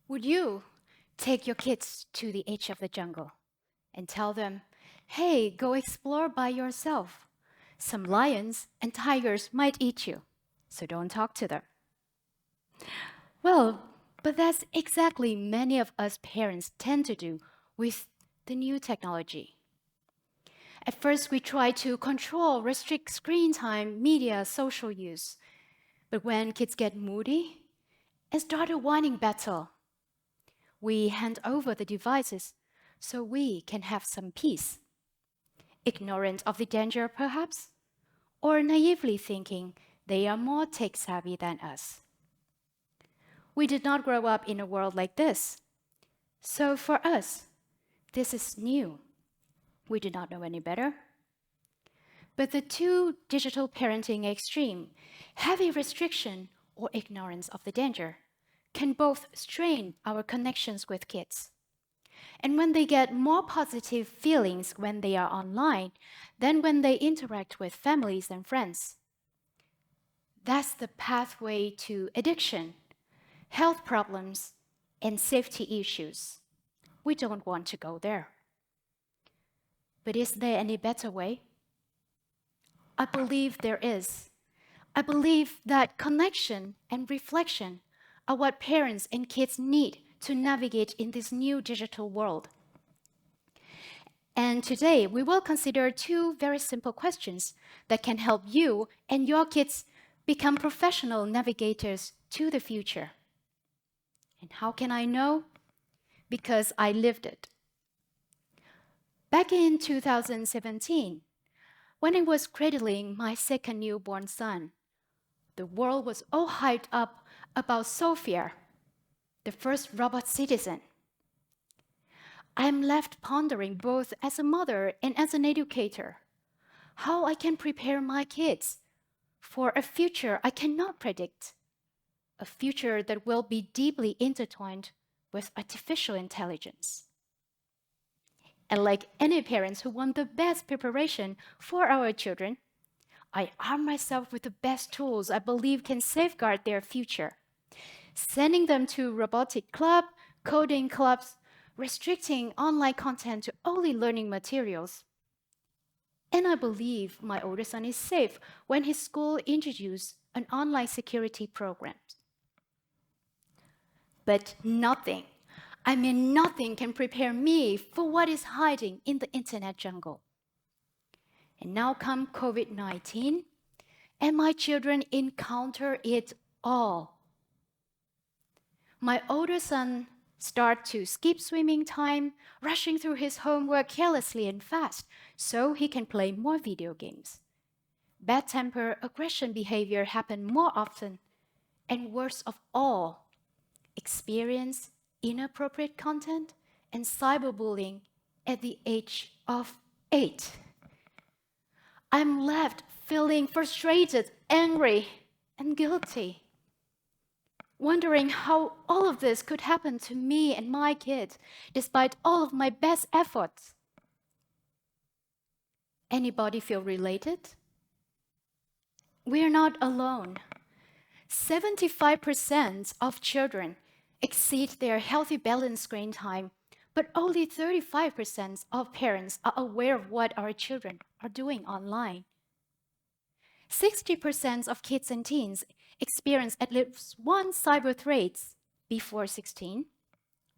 Would you take your kids to the edge of the jungle and tell them, hey, go explore by yourself? Some lions and tigers might eat you, so don't talk to them. Well, but that's exactly many of us parents tend to do with the new technology. At first, we try to control, restrict screen time, media, social use. But when kids get moody and start a whining battle, we hand over the devices so we can have some peace. Ignorant of the danger, perhaps? Or naively thinking they are more tech savvy than us. We did not grow up in a world like this. So for us, this is new. We did not know any better. But the two digital parenting extreme, heavy restriction or ignorance of the danger, can both strain our connections with kids. And when they get more positive feelings when they are online than when they interact with families and friends, that's the pathway to addiction, health problems, and safety issues. We don't want to go there. But is there any better way? I believe there is. I believe that connection and reflection are what parents and kids need to navigate in this new digital world. And today, we will consider two very simple questions that can help you and your kids become professional navigators to the future. And how can I know? Because I lived it. Back in 2017, when I was cradling my second newborn son, the world was all hyped up about Sophia, the first robot citizen. I am left pondering both as a mother and as an educator, how I can prepare my kids for a future I cannot predict, a future that will be deeply intertwined with artificial intelligence. And like any parents who want the best preparation for our children, I arm myself with the best tools I believe can safeguard their future, sending them to robotic club, coding clubs, restricting online content to only learning materials. And I believe my older son is safe when his school introduced an online security program. But nothing, I mean nothing, can prepare me for what is hiding in the internet jungle. And now come COVID-19, and my children encounter it all. My older son started to skip swimming time, rushing through his homework carelessly and fast so he can play more video games. Bad temper, aggression behavior happened more often, and worst of all, experience inappropriate content and cyberbullying at the age of 8. I'm left feeling frustrated, angry, and guilty, wondering how all of this could happen to me and my kids despite all of my best efforts. Anybody feel related? We're not alone. 75% of children exceed their healthy balanced screen time, but only 35% of parents are aware of what our children are doing online. 60% of kids and teens experience at least one cyber threat before 16,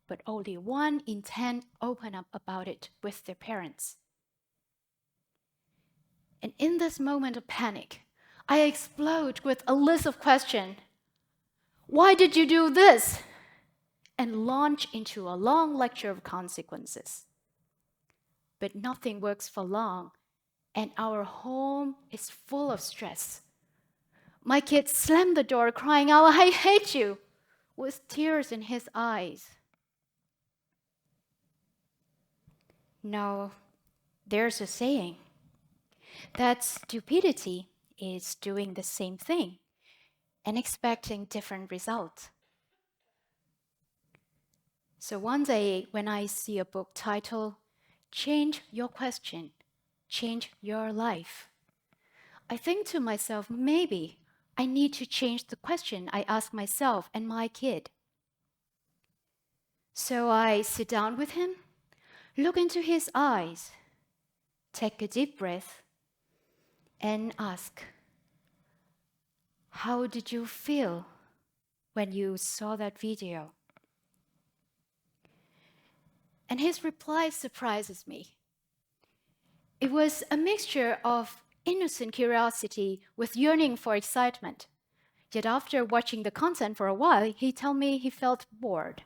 but only 1 in 10 open up about it with their parents. And in this moment of panic, I explode with a list of questions. Why did you do this? And launch into a long lecture of consequences. But nothing works for long, and our home is full of stress. My kid slammed the door, crying out, I hate you, with tears in his eyes. Now, there's a saying that stupidity is doing the same thing and expecting different results. So one day, when I see a book titled, Change Your Question, Change Your Life, I think to myself, maybe I need to change the question I ask myself and my kid. So I sit down with him, look into his eyes, take a deep breath, and ask, "How did you feel when you saw that video?" And his reply surprises me. It was a mixture of innocent curiosity with yearning for excitement. Yet after watching the content for a while, he told me he felt bored.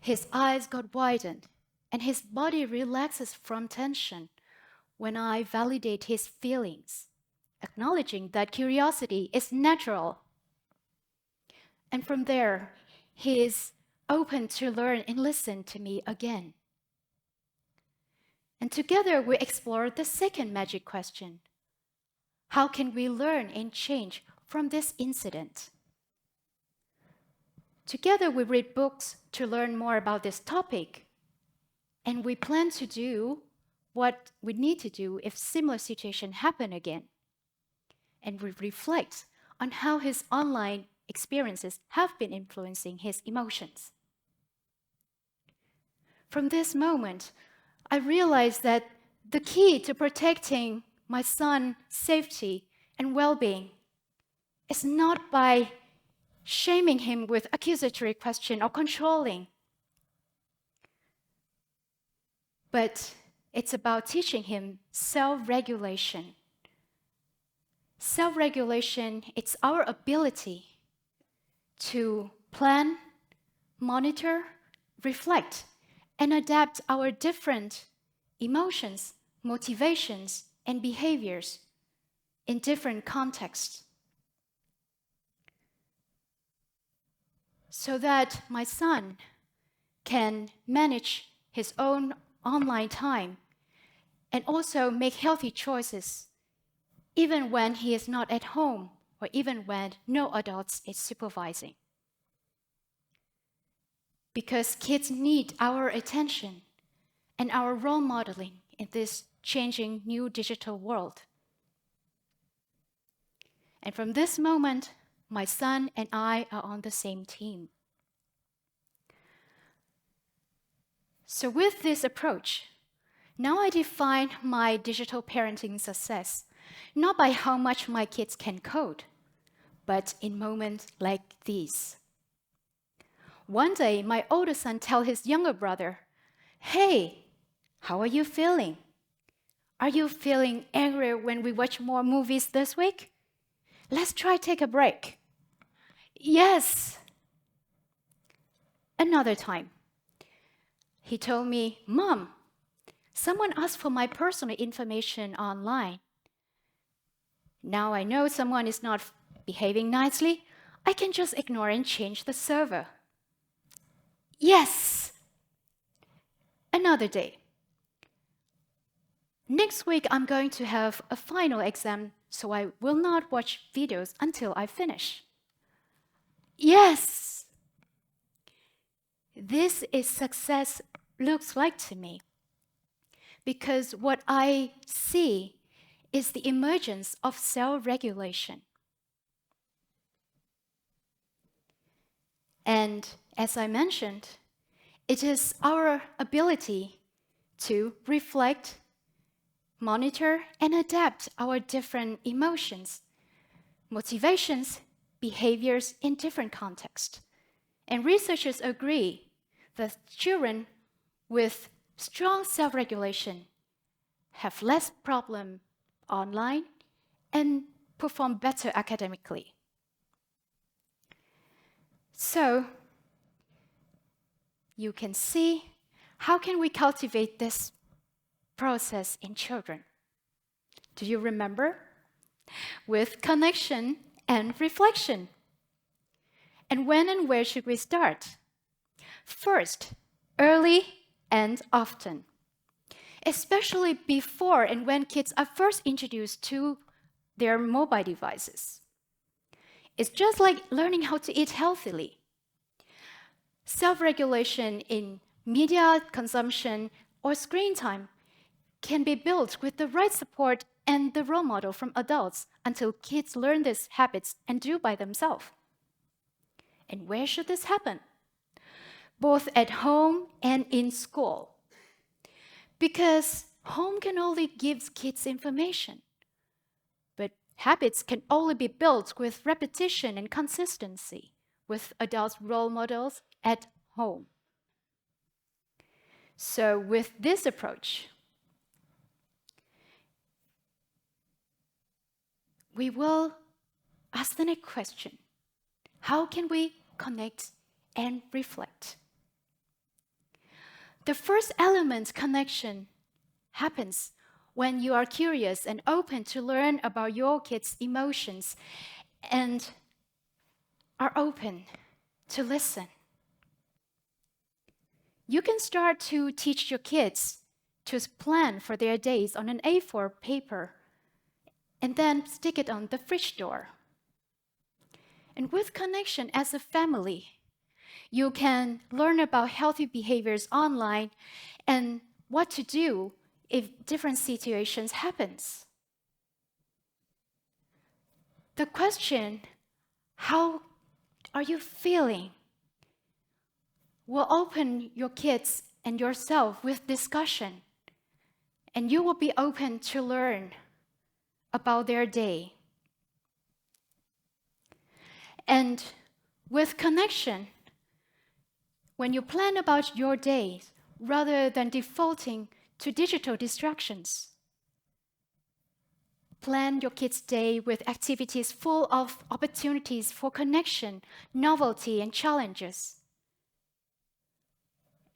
His eyes got widened, and his body relaxes from tension when I validate his feelings, acknowledging that curiosity is natural. And from there, he is open to learn and listen to me again. And together we explored the second magic question. How can we learn and change from this incident? Together we read books to learn more about this topic, and we plan to do what we need to do if similar situation happen again. And we reflect on how his online experiences have been influencing his emotions. From this moment, I realized that the key to protecting my son's safety and well-being is not by shaming him with accusatory question or controlling, but it's about teaching him self-regulation. Self-regulation, it's our ability to plan, monitor, reflect, and adapt our different emotions, motivations, and behaviors in different contexts, so that my son can manage his own online time and also make healthy choices even when he is not at home or even when no adults is supervising. Because kids need our attention and our role modeling in this changing new digital world. And from this moment, my son and I are on the same team. So with this approach, now I define my digital parenting success, not by how much my kids can code, but in moments like these. One day, my older son tells his younger brother, "Hey, how are you feeling? Are you feeling angry when we watch more movies this week? Let's try take a break." Yes. Another time, he told me, "Mom, someone asked for my personal information online. Now I know someone is not behaving nicely. I can just ignore and change the server." Yes. Another day. Next week, I'm going to have a final exam, so I will not watch videos until I finish. Yes. This is success looks like to me, because what I see is the emergence of self-regulation. And as I mentioned, it is our ability to reflect, monitor, and adapt our different emotions, motivations, behaviors in different contexts. And researchers agree that children with strong self-regulation have less problem online and perform better academically. So, you can see how can we cultivate this process in children. Do you remember? With connection and reflection. And when and where should we start? First, early and often, especially before and when kids are first introduced to their mobile devices. It's just like learning how to eat healthily. Self-regulation in media consumption or screen time can be built with the right support and the role model from adults until kids learn these habits and do by themselves. And where should this happen? both at home and in school. Because home can only give kids information, but habits can only be built with repetition and consistency, with adult role models at home. So with this approach, we will ask the next question. How can we connect and reflect? The first element, connection, happens when you are curious and open to learn about your kids' emotions and are open to listen. You can start to teach your kids to plan for their days on an A4 paper and then stick it on the fridge door. And with connection as a family, you can learn about healthy behaviors online and what to do if different situations happens. The question, how are you feeling, will open your kids and yourself with discussion, and you will be open to learn about their day. And with connection, when you plan about your day, rather than defaulting to digital distractions, plan your kids' day with activities full of opportunities for connection, novelty, and challenges.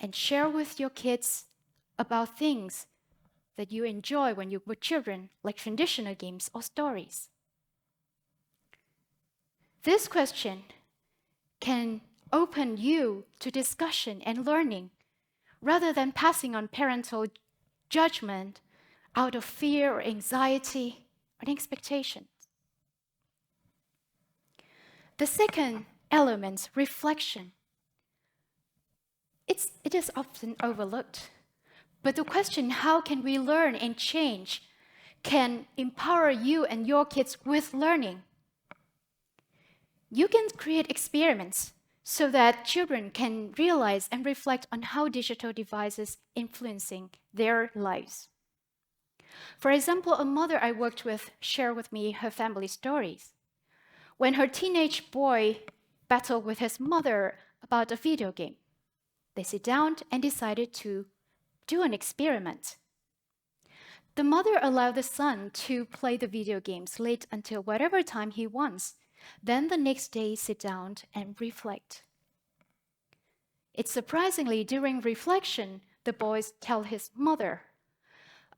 And share with your kids about things that you enjoy when you were children, like traditional games or stories. This question can open you to discussion and learning, rather than passing on parental judgment out of fear or anxiety or expectations. The second element, reflection. It is often overlooked. But the question, how can we learn and change, can empower you and your kids with learning. You can create experiments so that children can realize and reflect on how digital devices influencing their lives. For example, a mother I worked with shared with me her family stories. When her teenage boy battled with his mother about a video game, they sit down and decided to do an experiment. The mother allowed the son to play the video games late until whatever time he wants. Then the next day, sit down and reflect. It's surprisingly, during reflection, the boys tell his mother,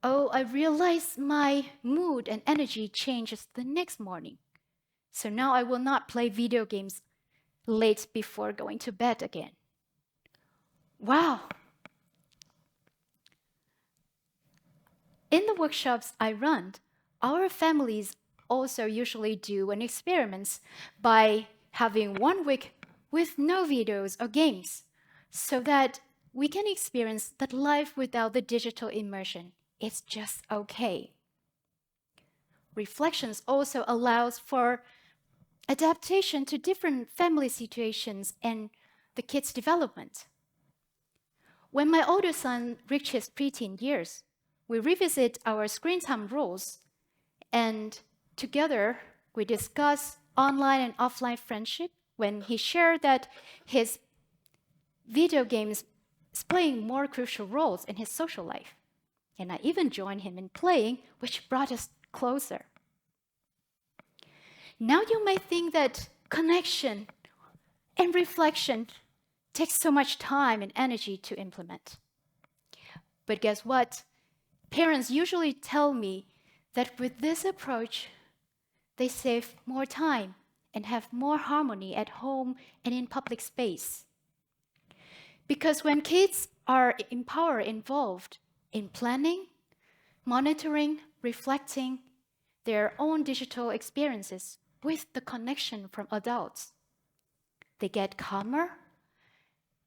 "Oh, I realize my mood and energy changes the next morning. So now I will not play video games late before going to bed again." Wow! In the workshops I run, our families also usually do an experiment by having 1 week with no videos or games, so that we can experience that life without the digital immersion is just okay. Reflections also allows for adaptation to different family situations and the kids' development. When my older son reached his preteen years, we revisit our screen time rules, and together we discuss online and offline friendship when he shared that his video games is playing more crucial roles in his social life. And I even joined him in playing, which brought us closer. Now you may think that connection and reflection takes so much time and energy to implement. But guess what? Parents usually tell me that with this approach, they save more time and have more harmony at home and in public space. Because when kids are involved in planning, monitoring, reflecting their own digital experiences with the connection from adults, they get calmer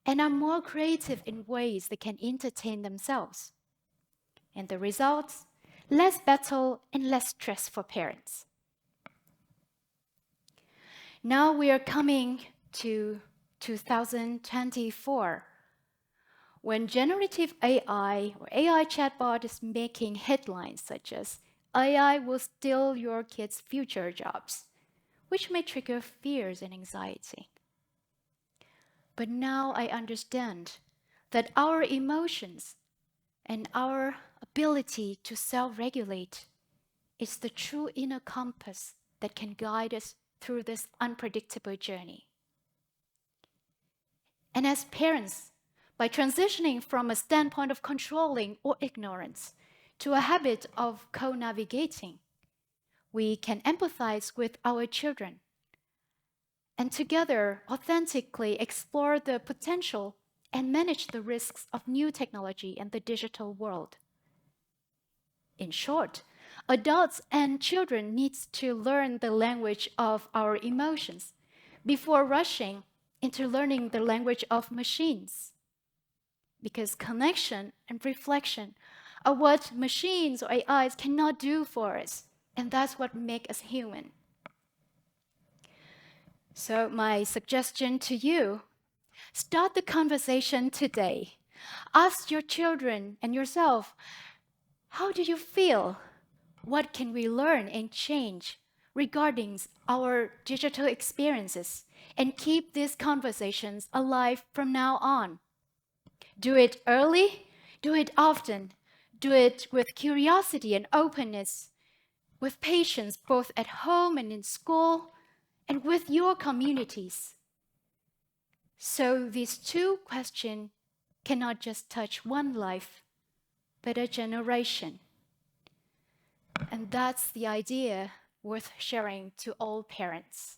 and are more creative in ways they can entertain themselves. And the results, less battle and less stress for parents. Now we are coming to 2024. when generative AI or AI chatbot is making headlines such as AI will steal your kids' future jobs, which may trigger fears and anxiety. But now I understand that our emotions and our ability to self-regulate is the true inner compass that can guide us through this unpredictable journey. And as parents, by transitioning from a standpoint of controlling or ignorance to a habit of co-navigating, we can empathize with our children and together authentically explore the potential and manage the risks of new technology in the digital world. In short, adults and children need to learn the language of our emotions before rushing into learning the language of machines. Because connection and reflection are what machines or AIs cannot do for us, and that's what makes us human. So my suggestion to you, start the conversation today. Ask your children and yourself, how do you feel? What can we learn and change regarding our digital experiences? And keep these conversations alive from now on. Do it early, do it often, do it with curiosity and openness, with patience both at home and in school, and with your communities. So these two questions cannot just touch one life, but a generation. And that's the idea worth sharing to all parents.